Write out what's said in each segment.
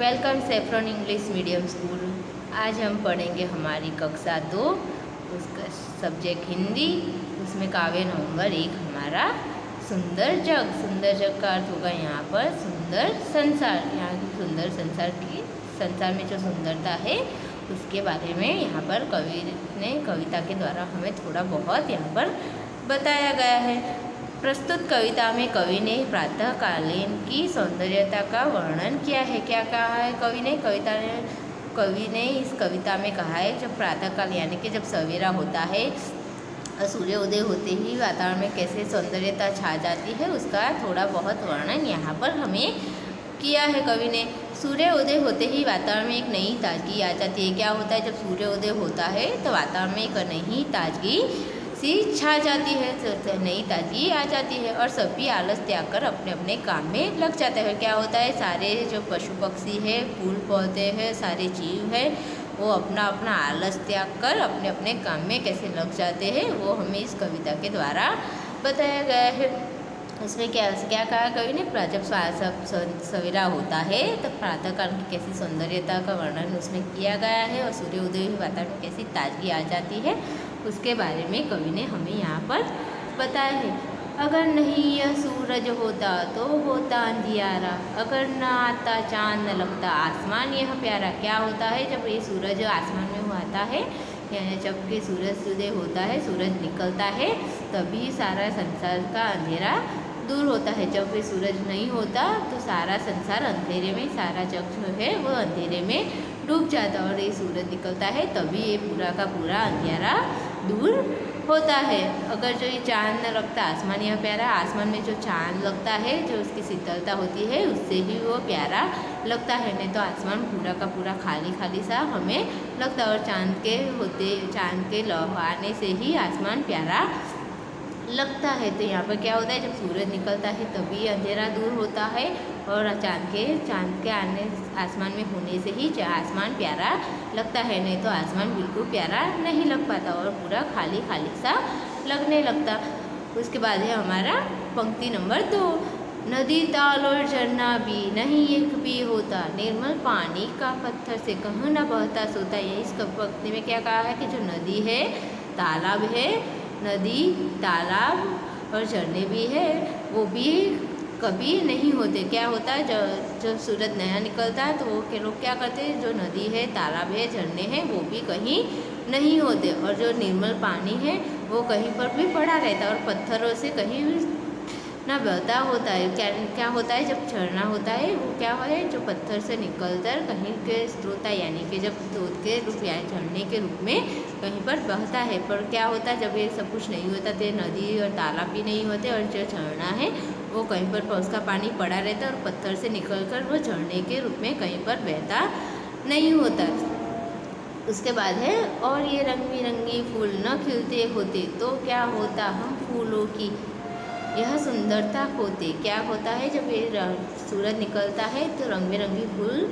Welcome saffron English medium school. आज हम पढ़ेंगे हमारी कक्षा 2, उसका सब्जेक्ट हिंदी, उसमें काव्य नंबर 1 हमारा सुंदर जग। सुंदर जग का अर्थ होगा यहाँ पर सुंदर संसार। यहाँ की सुंदर संसार में जो सुंदरता है उसके बारे में यहाँ पर कवि ने कविता के द्वारा हमें थोड़ा बहुत यहाँ पर बताया गया है। प्रस्तुत कविता में कवि ने प्रातःकालीन की सौंदर्यता का वर्णन किया है। क्या कहा है कवि ने? कवि ने इस कविता में कहा है जब प्रातःकाल यानी कि जब सवेरा होता है और सूर्योदय होते ही वातावरण में कैसे सौंदर्यता छा जाती है उसका थोड़ा बहुत वर्णन यहाँ पर हमें किया है कवि ने। सूर्योदय होते ही वातावरण में एक नई ताजगी आ जाती है। क्या होता है जब सूर्योदय होता है तो वातावरण में एक नई ताजगी सी छा जाती है, तो नई ताजगी आ जाती है और सभी आलस त्याग कर अपने अपने काम में लग जाते हैं। क्या होता है सारे जो पशु पक्षी है, फूल पौधे हैं, सारे जीव हैं, वो अपना अपना आलस त्याग कर अपने अपने काम में कैसे लग जाते हैं वो हमें इस कविता के द्वारा बताया गया है। इसमें क्या कहा कवि ने? जब सवेरा होता है तो प्रातःकाल की कैसी सौंदर्यता का वर्णन उसमें किया गया है और सूर्योदय हुई वातावरण में कैसी ताजगी आ जाती है उसके बारे में कवि ने हमें यहाँ पर बताया है। अगर नहीं यह सूरज होता तो होता अंधियारा, अगर न आता चाँद न लगता आसमान यह प्यारा। क्या होता है जब ये सूरज आसमान में आता है, जबकि सूर्योदय होता है, सूरज निकलता है, तभी सारा संसार का अंधेरा दूर होता है। जब ये सूरज नहीं होता तो सारा संसार अंधेरे में, सारा जग जो है वो अंधेरे में डूब जाता है और ये सूरज निकलता है तभी ये पूरा का पूरा अंधेरा दूर होता है। अगर जो ये चाँद न लगता आसमान यह प्यारा, आसमान में जो चाँद लगता है जो उसकी शीतलता होती है उससे ही वो प्यारा लगता है, नहीं तो आसमान पूरा का पूरा खाली खाली सा हमें लगता है। और चाँद के आने से ही आसमान प्यारा लगता है। तो यहाँ पर क्या होता है जब सूरज निकलता है तभी अंधेरा दूर होता है और चाँद के आने आसमान में होने से ही आसमान प्यारा लगता है, नहीं तो आसमान बिल्कुल प्यारा नहीं लग पाता और पूरा खाली खाली सा लगने लगता। उसके बाद है हमारा पंक्ति नंबर 2। नदी ताल और झरना भी नहीं एक भी होता, निर्मल पानी का पत्थर से कहीं न बहता सोता। ये इस पंक्ति में क्या कहा है कि जो नदी है, तालाब है, नदी तालाब और झरने भी है वो भी कभी नहीं होते। क्या होता है जब सूरज नया निकलता है तो वो के लोग क्या करते हैं, जो नदी है, तालाब है, झरने हैं वो भी कहीं नहीं होते और जो निर्मल पानी है वो कहीं पर भी पड़ा रहता है और पत्थरों से कहीं भी ना बहता होता है। क्या होता है जब झरना होता है वो क्या है जो पत्थर से निकलकर कहीं के स्रोत यानी कि जब स्रोत के रूप या झरने के रूप में कहीं पर बहता है। पर क्या होता है जब ये सब कुछ नहीं होता तो नदी और तालाब भी नहीं होते और जो झरना है वो कहीं पर उसका पानी पड़ा रहता है और पत्थर से निकलकर वो झरने के रूप में कहीं पर बहता नहीं होता। उसके बाद है और ये रंग बिरंगी फूल न खिलते होते तो क्या होता हम फूलों की यह सुंदरता होते। क्या होता है जब ये सूरज निकलता है तो रंग बिरंगी फूल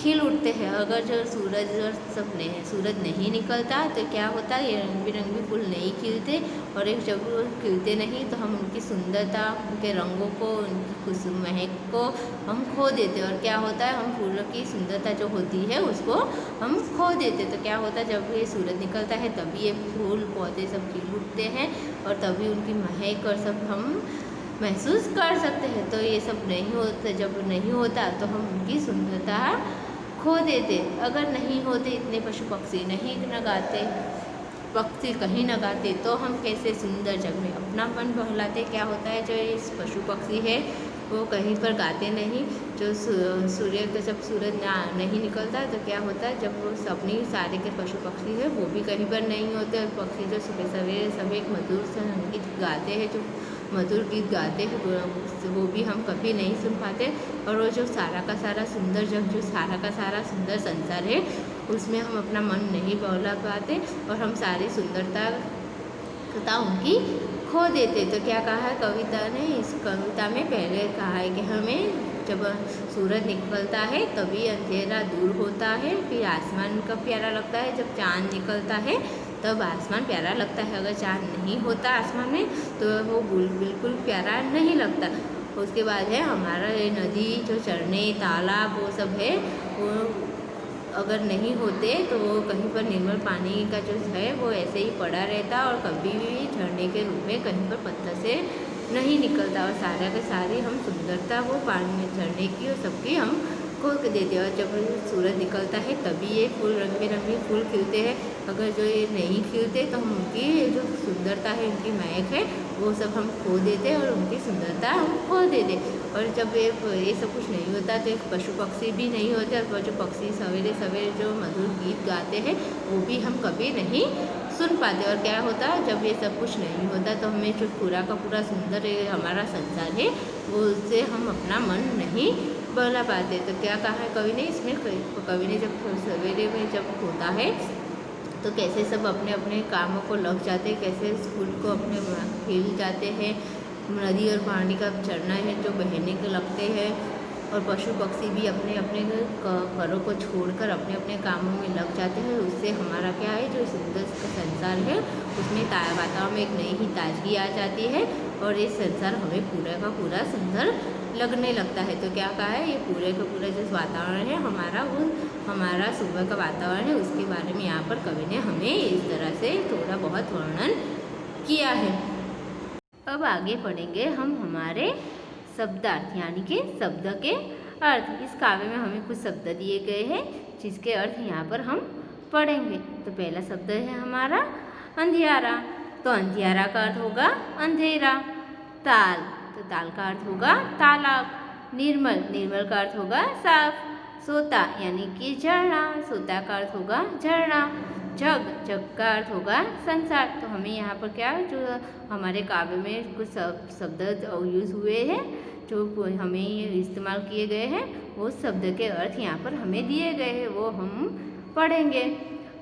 खिल उठते हैं। अगर जो सूरज नहीं निकलता तो क्या होता है ये रंग बिरंगी फूल नहीं खिलते और एक जब वो खिलते नहीं तो हम उनकी सुंदरता, उनके रंगों को, उनकी महक को हम खो देते और क्या होता है हम फूलों की सुंदरता जो होती है उसको हम खो देते। तो क्या होता है जब ये सूरज निकलता है तभी ये फूल पौधे सब खिल उठते हैं और तभी उनकी महक और सब हम महसूस कर सकते हैं। तो ये सब नहीं होता, जब नहीं होता तो हम उनकी सुंदरता खो देते। अगर नहीं होते इतने पशु पक्षी नहीं न गाते, पक्षी कहीं न गाते तो हम कैसे सुंदर जग में अपना मन बहलाते। क्या होता है जो इस पशु पक्षी है वो कहीं पर गाते नहीं। जो सूर्य का जब सूरज नहीं निकलता तो क्या होता है जब वो सभी सारे के पशु पक्षी है वो भी कहीं पर नहीं होते और पक्षी जो सुबह सवेरे सब एक मधुर संगीत गाते हैं, जो मधुर गीत गाते हैं वो भी हम कभी नहीं सुन पाते। और वो जो सारा का सारा सुंदर जग, जो सारा का सारा सुंदर संसार है उसमें हम अपना मन नहीं बहला पाते और हम सारी सुंदरता उनकी खो देते। तो क्या कहा है कविता ने? इस कविता में पहले कहा है कि हमें जब सूरज निकलता है तभी अंधेरा दूर होता है, फिर आसमान का प्यारा लगता है, जब चाँद निकलता है तब आसमान प्यारा लगता है। अगर चाँद नहीं होता आसमान में तो वो बिल्कुल प्यारा नहीं लगता। उसके बाद है हमारा ये नदी, जो झरने, तालाब वो सब है, वो अगर नहीं होते तो वो कहीं पर निर्मल पानी का जो है वो ऐसे ही पड़ा रहता और कभी भी झरने के रूप में कहीं पर पत्थर से नहीं निकलता, और सारा के सारी हम सुंदरता वो पानी में झरने की और सबकी हम को देते हैं। और जब सूरज निकलता है तभी ये फूल रंग बिरंगे फूल खिलते हैं, अगर जो ये नहीं खिलते तो हम उनकी जो सुंदरता है, उनकी महक है, वो सब हम खो देते और उनकी सुंदरता हम खो देते। और जब ये सब कुछ नहीं होता तो एक पशु पक्षी भी नहीं होते, और जो पक्षी सवेरे सवेरे जो मधुर गीत गाते हैं वो भी हम कभी नहीं सुन पाते। और क्या होता है, जब ये सब कुछ नहीं होता तो हमें जो पूरा का पूरा सुंदर हमारा संसार है वो उससे हम अपना मन नहीं बहला पाते। तो क्या कहा है कवि ने इसमें, कवि ने जब सवेरे में जब होता है तो कैसे सब अपने अपने कामों को लग जाते हैं, कैसे स्कूल को अपने खेल जाते हैं, नदी और पानी का झरना है जो बहने के लगते हैं, और पशु पक्षी भी अपने अपने घरों को छोड़कर अपने अपने कामों में लग जाते हैं। उससे हमारा क्या है, जो सुंदर संसार है उसमें वातावरण में एक नई ही ताजगी आ जाती है, और ये संसार हमें पूरा का पूरा सुंदर लगने लगता है। तो क्या कहा है, ये पूरे का पूरा जो वातावरण है हमारा, वो हमारा सुबह का वातावरण है, उसके बारे में यहाँ पर कवि ने हमें इस तरह से थोड़ा बहुत वर्णन किया है। अब आगे पढ़ेंगे हम हमारे शब्दार्थ, यानी कि शब्द के अर्थ। इस काव्य में हमें कुछ शब्द दिए गए हैं जिसके अर्थ यहाँ पर हम पढ़ेंगे। तो पहला शब्द है हमारा अंधियारा। तो अंधियारा का अर्थ होगा अंधेरा। ताल, तो ताल का अर्थ होगा तालाब। निर्मल, निर्मल का अर्थ होगा साफ। सोता यानी कि झरना, सोता का अर्थ होगा झरना। जग, जग का अर्थ होगा संसार। तो हमें यहाँ पर क्या, जो हमारे काव्य में कुछ शब्द यूज़ हुए हैं, जो हमें इस्तेमाल किए गए हैं, वो शब्द के अर्थ यहाँ पर हमें दिए गए हैं, वो हम पढ़ेंगे।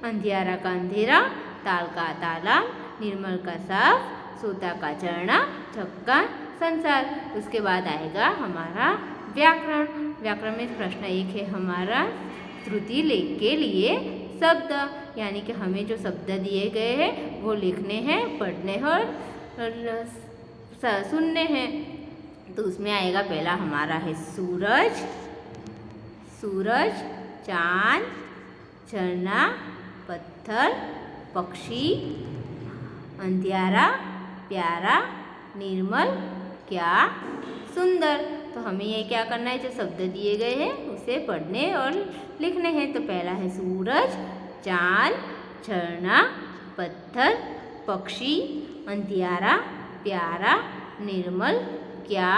अंधियारा का अंधेरा, ताल का तालाब, निर्मल का साफ, सोता का झरना, जग का संसार। उसके बाद आएगा हमारा व्याकरण। व्याकरण में प्रश्न एक है हमारा, श्रुति लेख के लिए शब्द, यानी कि हमें जो शब्द दिए गए हैं वो लिखने हैं, पढ़ने हैं और सुनने हैं। तो उसमें आएगा पहला हमारा है सूरज, सूरज, चाँद, झरना, पत्थर, पक्षी, अंधियारा, प्यारा, निर्मल, क्या, सुंदर। तो हमें ये क्या करना है, जो शब्द दिए गए हैं उसे पढ़ने और लिखने हैं। तो पहला है सूरज, चाँद, झरना, पत्थर, पक्षी, अंधियारा, प्यारा, निर्मल, क्या,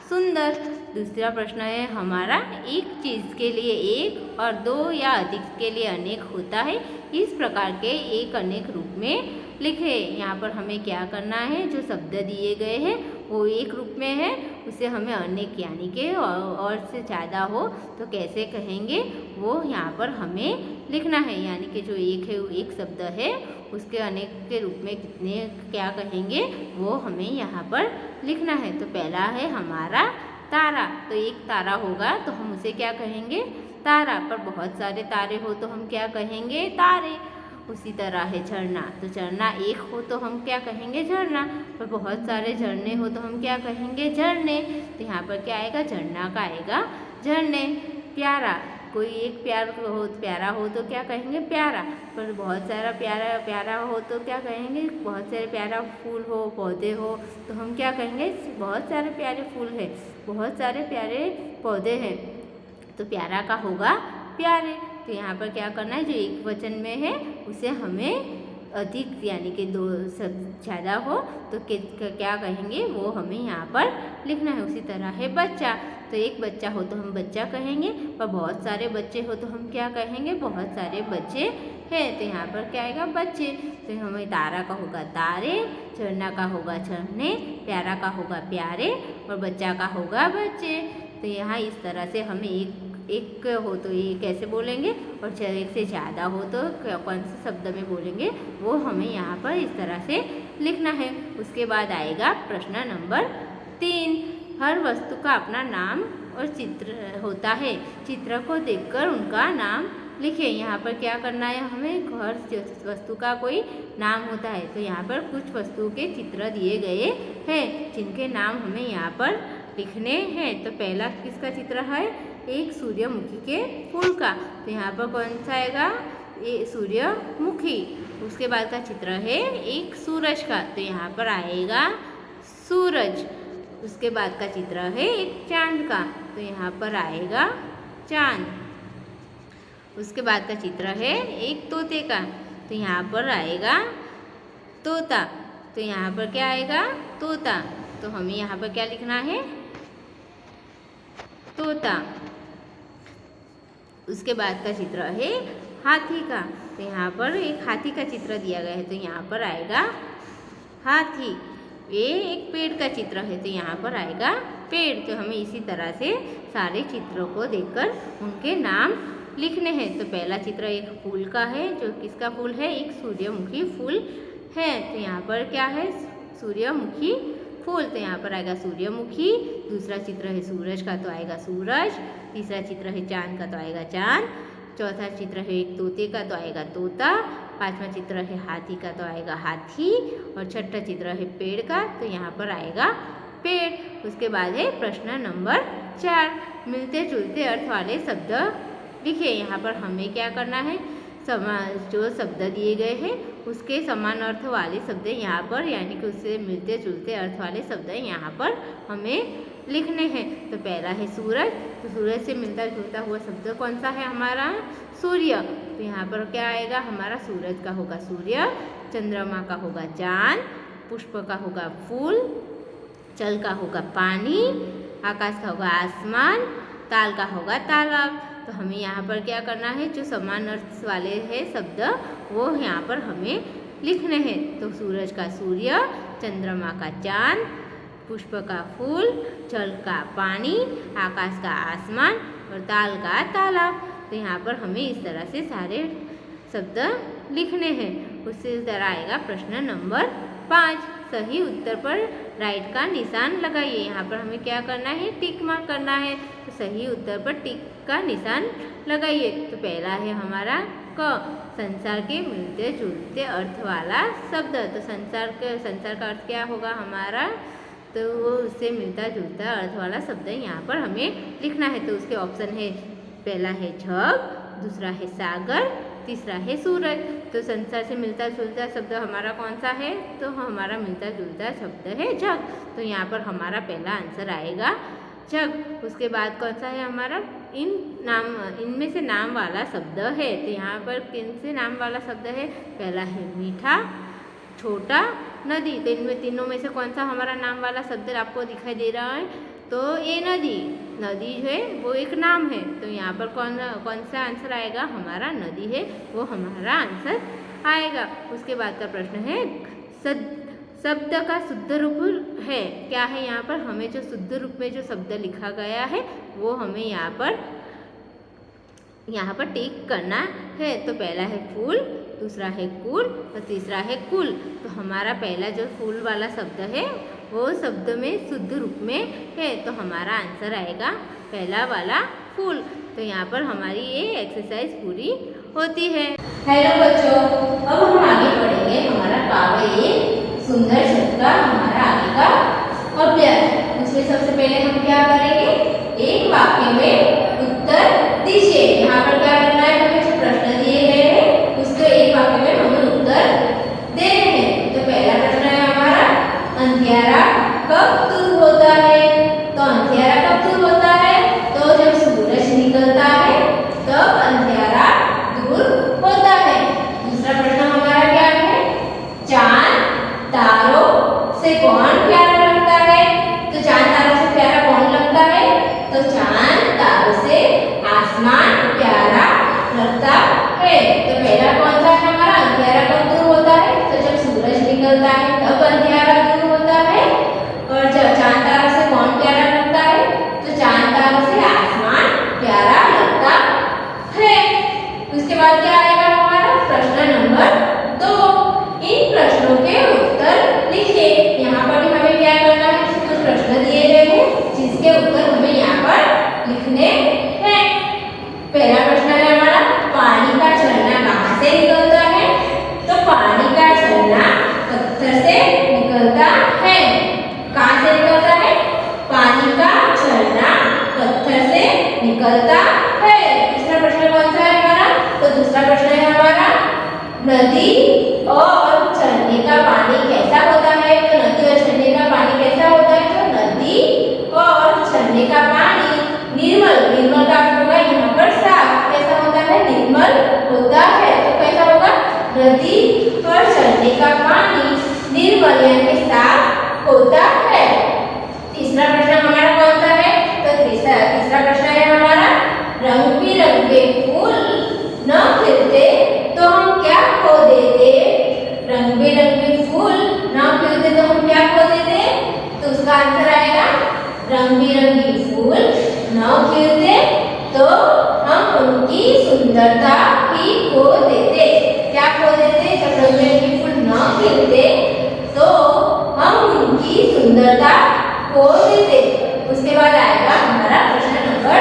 सुंदर। दूसरा प्रश्न है हमारा, एक चीज़ के लिए एक और दो या अधिक के लिए अनेक होता है, इस प्रकार के एक अनेक रूप में लिखे। यहाँ पर हमें क्या करना है, जो शब्द दिए गए हैं वो एक रूप में है, उसे हमें अनेक यानी कि और से ज़्यादा हो तो कैसे कहेंगे, वो यहाँ पर हमें लिखना है। यानी कि जो एक है, एक शब्द है, उसके अनेक के रूप में कितने क्या कहेंगे वो हमें यहाँ पर लिखना है। तो पहला है हमारा तारा। तो एक तारा होगा तो हम उसे क्या कहेंगे, तारा। पर बहुत सारे तारे हो तो हम क्या कहेंगे, तारे। उसी तरह है झरना। तो झरना एक हो तो हम क्या कहेंगे, झरना। पर बहुत सारे झरने हो तो हम क्या कहेंगे, झरने। तो यहाँ पर क्या आएगा, झरना का आएगा झरने। प्यारा, कोई एक प्यारा हो तो क्या कहेंगे, प्यारा। पर बहुत सारा प्यारा हो तो क्या कहेंगे, बहुत सारे प्यारा फूल हो, पौधे हो तो हम क्या कहेंगे, बहुत सारे प्यारे फूल हैं, बहुत सारे प्यारे पौधे हैं। तो प्यारा का होगा प्यारे। तो यहाँ पर क्या करना है, जो एक वचन में है उसे हमें अधिक यानी कि दो ज़्यादा हो तो क्या कहेंगे, वो हमें यहाँ पर लिखना है। उसी तरह है बच्चा। तो एक बच्चा हो तो हम बच्चा कहेंगे, पर बहुत सारे बच्चे हो तो हम क्या कहेंगे, बहुत सारे बच्चे हैं। तो यहाँ पर क्या आएगा, बच्चे। तो हमें तारा का होगा तारे, झरना का होगा झरने, प्यारा का होगा प्यारे और बच्चा का होगा बच्चे। तो यहाँ इस तरह से हमें एक हो तो ये कैसे बोलेंगे, और एक से ज़्यादा हो तो कौन से शब्द में बोलेंगे, वो हमें यहाँ पर इस तरह से लिखना है। उसके बाद आएगा प्रश्न नंबर 3। हर वस्तु का अपना नाम और चित्र होता है, चित्र को देखकर उनका नाम लिखिए। यहाँ पर क्या करना है, हमें हर वस्तु का कोई नाम होता है। तो यहाँ पर कुछ वस्तुओं के चित्र दिए गए हैं जिनके नाम हमें यहाँ पर लिखने हैं। तो पहला किसका चित्र है? एक सूर्यमुखी के फूल का। तो यहाँ पर कौन सा आएगा? ये सूर्यमुखी। उसके बाद का चित्र है एक सूरज का। तो यहाँ पर आएगा सूरज। उसके बाद का चित्र है एक चांद का। तो यहाँ पर आएगा चांद। उसके बाद का चित्र है एक तोते का। तो यहाँ पर आएगा तोता। तो यहाँ पर क्या आएगा? तोता। तो हमें यहाँ पर क्या लिखना है? तोता। उसके बाद का चित्र है हाथी का। तो यहाँ पर एक हाथी का चित्र दिया गया है। तो यहाँ पर आएगा हाथी। ये एक पेड़ का चित्र है। तो यहाँ पर आएगा पेड़। तो हमें इसी तरह से सारे चित्रों को देखकर उनके नाम लिखने हैं। तो पहला चित्र एक फूल का है। जो किसका फूल है? एक सूर्यमुखी फूल है। तो यहाँ पर क्या है? सूर्यमुखी फूल। तो यहाँ पर आएगा सूर्यमुखी। दूसरा चित्र है सूरज का। तो आएगा सूरज। तीसरा चित्र है चांद का। तो आएगा चांद। चौथा चित्र है एक तोते का। तो आएगा तोता। पांचवा चित्र है हाथी का। तो आएगा हाथी। और छठा चित्र है पेड़ का। तो यहाँ पर आएगा पेड़। उसके बाद है प्रश्न नंबर 4, मिलते जुलते अर्थ वाले शब्द लिखिए। यहाँ पर हमें क्या करना है? जो शब्द दिए गए हैं उसके समान अर्थ वाले शब्द यहाँ पर, यानी कि उससे मिलते जुलते अर्थ वाले शब्द यहाँ पर हमें लिखने हैं। तो पहला है सूरज। तो सूरज से मिलता जुलता हुआ शब्द कौन सा है हमारा? सूर्य। तो यहाँ पर क्या आएगा हमारा? सूरज का होगा सूर्य, चंद्रमा का होगा चांद, पुष्प का होगा फूल, जल का होगा पानी, आकाश का होगा आसमान, ताल का होगा तालाब। तो हमें यहाँ पर क्या करना है? जो समान अर्थ वाले हैं शब्द वो यहाँ पर हमें लिखने हैं। तो सूरज का सूर्य, चंद्रमा का चांद, पुष्प का फूल, जल का पानी, आकाश का आसमान और ताल का तालाब। तो यहाँ पर हमें इस तरह से सारे शब्द लिखने हैं। उससे तरह आएगा प्रश्न नंबर 5, सही उत्तर पर राइट का निशान लगाइए। यहाँ पर हमें क्या करना है? टिक मार्क करना है। तो सही उत्तर पर टिक का निशान लगाइए। तो पहला है हमारा क, संसार के मिलते जुलते अर्थ वाला शब्द। तो संसार का अर्थ क्या होगा हमारा? तो वो उससे मिलता जुलता अर्थ वाला शब्द यहाँ पर हमें लिखना है। तो उसके ऑप्शन है, पहला है जग, दूसरा है सागर, तीसरा है सूरज। तो संसार से मिलता जुलता शब्द हमारा कौन सा है? तो हमारा मिलता जुलता शब्द है जग। तो यहाँ पर हमारा पहला आंसर आएगा जग। उसके बाद कौन सा है हमारा? इनमें से नाम वाला शब्द है। तो यहाँ पर किन से नाम वाला शब्द है? पहला है मीठा, छोटा, नदी। तो इनमें तीनों में से कौन सा हमारा नाम वाला शब्द आपको दिखाई दे रहा है? तो ये नदी जो है वो एक नाम है। तो यहाँ पर कौन सा आंसर आएगा? हमारा नदी है वो हमारा आंसर आएगा। उसके बाद का प्रश्न है शब्द का शुद्ध रूप है क्या है? यहाँ पर हमें जो शुद्ध रूप में जो शब्द लिखा गया है वो हमें यहाँ पर टिक करना है। तो पहला है फूल, दूसरा है कुल और तीसरा है कुल। तो हमारा पहला जो फूल वाला शब्द है वो शब्द में शुद्ध रूप में है। तो हमारा आंसर आएगा पहला वाला फूल। तो यहाँ पर हमारी ये एक्सरसाइज पूरी होती है। हेलो बच्चों, अब हम आगे बढ़ेंगे हमारा काव्य सुंदर शब्द का हमारा आगे का अभ्यास। उसमें सबसे पहले हम क्या करेंगे? एक वाक्य में उत्तर दीजिए। यहाँ पर क्या करना है? हमें जो प्रश्न दिए गए हैं उसके एक वाक्य में हमें उत्तर देने हैं। तो पहला प्रश्न है हमारा, अंधियारा कब दूर होता है? तो अंधियारा कब दूर होता है? तो जब सूरज निकलता है तब अंधियारा दूर होता है। दूसरा प्रश्न हमारा क्या है? चांद तारों से कौन प्यारा लगता है? तो चांद तारों से प्यारा कौन लगता है? तो चांद तारों से आसमान प्यारा लगता है। तो पहला कौन सा है हमारा? अंधियारा कब दूर होता है? तो जब सूरज निकलता है तब अंधियारा दूर होता है। और जब चांद तारों से कौन प्यारा लगता है? तो चांद तारों से आसमान प्यारा लगता है। उसके बाद क्या आएगा हमारा? प्रश्न नंबर 2, इन प्रश्नों के उत्तर लिखिए। यहाँ पर भी हमें क्या करना है? कुछ प्रश्न दिए गए हैं जिसके उत्तर हमें यहाँ पर लिखने हैं। पहला प्रश्न है हमारा, पानी का झरना कहाँ से निकलता है? तो पानी का झरना पत्थर से निकलता है। कहाँ से निकलता है? पानी का सुंदरता है। दूसरा प्रश्न कौन सा है हमारा? तो दूसरा प्रश्न है हमारा नदी और झरने का पानी कैसा होता है? तो नदी और झरने का पानी कैसा होता है? तो नदी और झरने का पानी निर्मल, निर्मल का अर्थ होगा यहाँ पर साफ। कैसा होता है? निर्मल होता है। तो कैसा होगा? नदी और झरने का पानी निर्मल यानी साफ होता है। तीसरा प्रश्न हमारा कौन सा है? तो तीसरा प्रश्न है हमारा रंग बिरंगे फूल न खिलते तो हम क्या खो देते? रंग बिरंगे फूल न खिलते तो हम क्या खो देते? तो उसका आंसर आएगा रंग बिरंगी फूल न खिलते तो हम उनकी सुंदरता ही खो देते। क्या खो देते? जब रंग बिरंगी फूल न खिलते तो हम उनकी सुंदरता खो देते। उसके बाद आएगा हमारा प्रश्न नंबर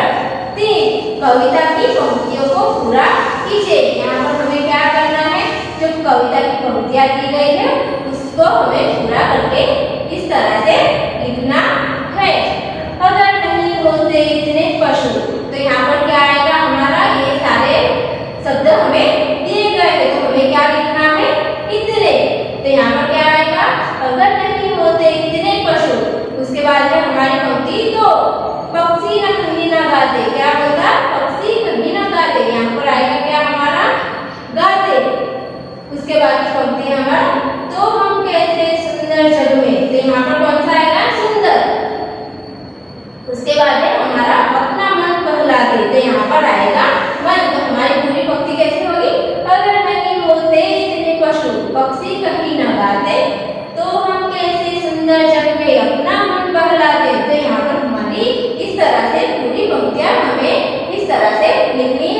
3, कविता की पंक्तियों को पूरा कीजिए। यहाँ पर हमें क्या करना है? जो कविता की पंक्तियाँ दी गई है उसको हमें पूरा करके इस तरह से लिखना है। अगर नहीं होते इतने पशु, तो यहाँ पर क्या आएगा हमारा? ये सारे शब्द हमें दिए गए हैं तो हमें क्या लिखना है? इतने। तो यहाँ पर क्या आएगा? अगर नहीं होते इतने पशु। उसके बाद है हमारी पंक्ति 2, पक्षी न कहीं न गाते। क्या होगा? पक्षी कहीं न गाते। यहाँ पर आएगा क्या हमारा? गाते। उसके बाद की पंक्ति हमारा तो हम कैसे सुंदर जग में। तो यहाँ पर कौन सा आएगा? सुंदर। उसके बाद है हमारा अपना मन बहलाते। तो यहाँ पर आएगा मन। तो हमारी पूरी पंक्ति कैसी होगी? अगर नहीं होते इतने पशु पक्षी कहीं न गाते तो हम कैसे सुंदर जग में अपना मन बहलाते। तो यहाँ पर हमारी इस तरह से पूरी पंक्तियां हमें इस तरह से लिखनी